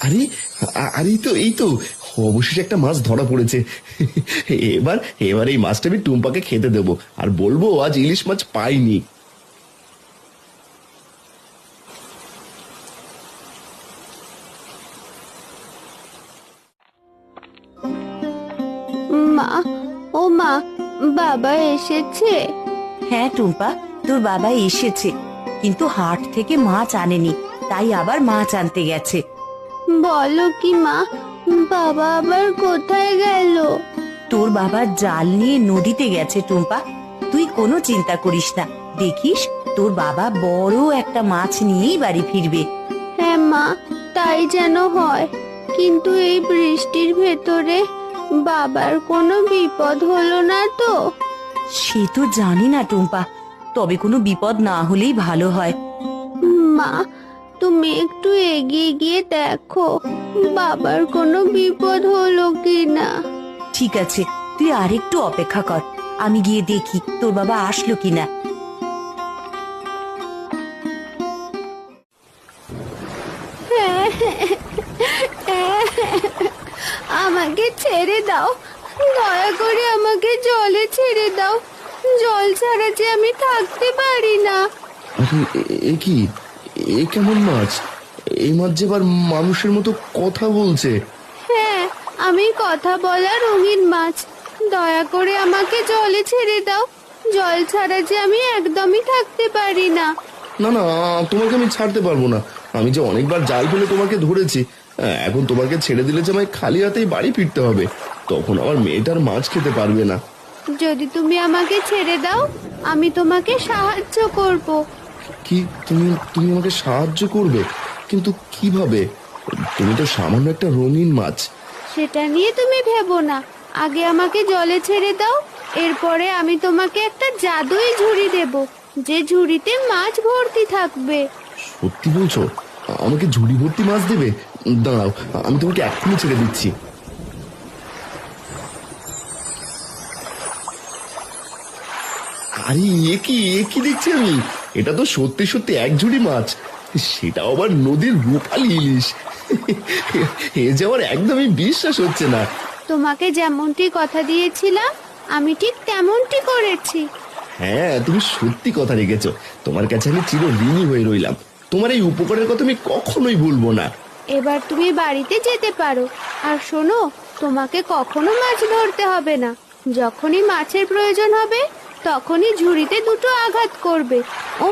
আরে আরে এই তো অবশেষে একটা মাছ ধরা পড়েছে। এবার এবার এই মাছটা আমি টুম্পাকে খেতে দেবো, আর বলবো আজ ইলিশ মাছ পাইনি। মা, ও মা, বাবা এসেছে? হ্যাঁ টুম্পা, তোর বাবা এসেছে, কিন্তু হাট থেকে মাছ আনেনি, তাই আবার মাছ আনতে গেছে। বলো কি মা, বাবা আবার কোথায় গেল? তোর বাবা জাল নিয়ে নদীতে গেছে টুম্পা, তুই কোনো চিন্তা করিস না, দেখিস তোর বাবা বড় একটা মাছ নিয়েই বাড়ি ফিরবে। হ্যাঁ মা, তাই যেন হয়। কিন্তু এই বৃষ্টির ভেতরে বাবার কোনো বিপদ হলো না তো? সে তো জানি না টুম্পা, তবে কোনো বিপদ না হলেই ভালো হয়। মা, তুমি একটু এগিয়ে গিয়ে দেখো বাবার কোনো বিপদ হলো কি না। ঠিক আছে, তুই আরেকটু অপেক্ষা কর, আমি গিয়ে দেখি তোর বাবা আসলো কিনা। আমাকে ছেড়ে দাও, দয়া করে আমাকে জলে ছেড়ে দাও। জল ছাড়া যে আমি থাকতে পারি না। আরে এ কি, এ কেমন মাছ? এই মাছ যে আবার মানুষের মতো কথা বলছে। হ্যাঁ, আমি কথা বলা রঙিন মাছ। দয়া করে আমাকে জলে ছেড়ে দাও। জল ছাড়া যে আমি একদমই থাকতে পারি না। না না, তোমাকে আমি ছাড়তে পারবো না। আমি যে অনেকবার জাল ফেলে তোমাকে ধরেছি, এখন তোমাকে ছেড়ে দিলে যে আমায় খালি হাতেই বাড়ি ফিরতে হবে, তখন আমার মেয়েটার মাছ খেতে পারবে না। যদি তুমি আমাকে ছেড়ে দাও, আমি তোমাকে সাহায্য করব। কি, তুমি তুমি আমাকে সাহায্য করবে? কিন্তু কিভাবে? তুমি তো সামান্য একটা রঙিন মাছ। সেটা নিয়ে তুমি ভেবো না, আগে আমাকে জলে ছেড়ে দাও। এরপরে আমি তোমাকে একটা জাদুই ঝুড়ি দেব, যে ঝুড়িতে মাছ ভর্তি থাকবে। সত্যি বলছো? আমাকে ঝুড়ি ভর্তি মাছ দেবে? দাঁড়াও, আমি তোমাকে এক্ষুনি ছেড়ে দিচ্ছি। আরে এ কি দেখছি আমি? এটা তো সত্যি সত্যি এক ঝুড়ি মাছ, সেটা আবার নদীর রূপালী ইলিশ। এ যে আমার একদমই বিশ্বাস হচ্ছে না। তোমাকে যেমনটি কথা দিয়েছিলাম, আমি ঠিক তেমনটি করেছি। হ্যাঁ, তুমি সত্যি কথা রেখেছো। তোমার কাছে আমি চিরঋণী হয়ে রইলাম। তোমার এই উপকারের কথা আমি কখনোই ভুলবো না। এবার তুমি বাড়িতে যেতে পারো। আর শোনো, তোমাকে কখনো মাছ ধরতে হবে না। যখনই মাছের প্রয়োজন হবে, তখনই ঝুড়িতে দুটো আঘাত করবে।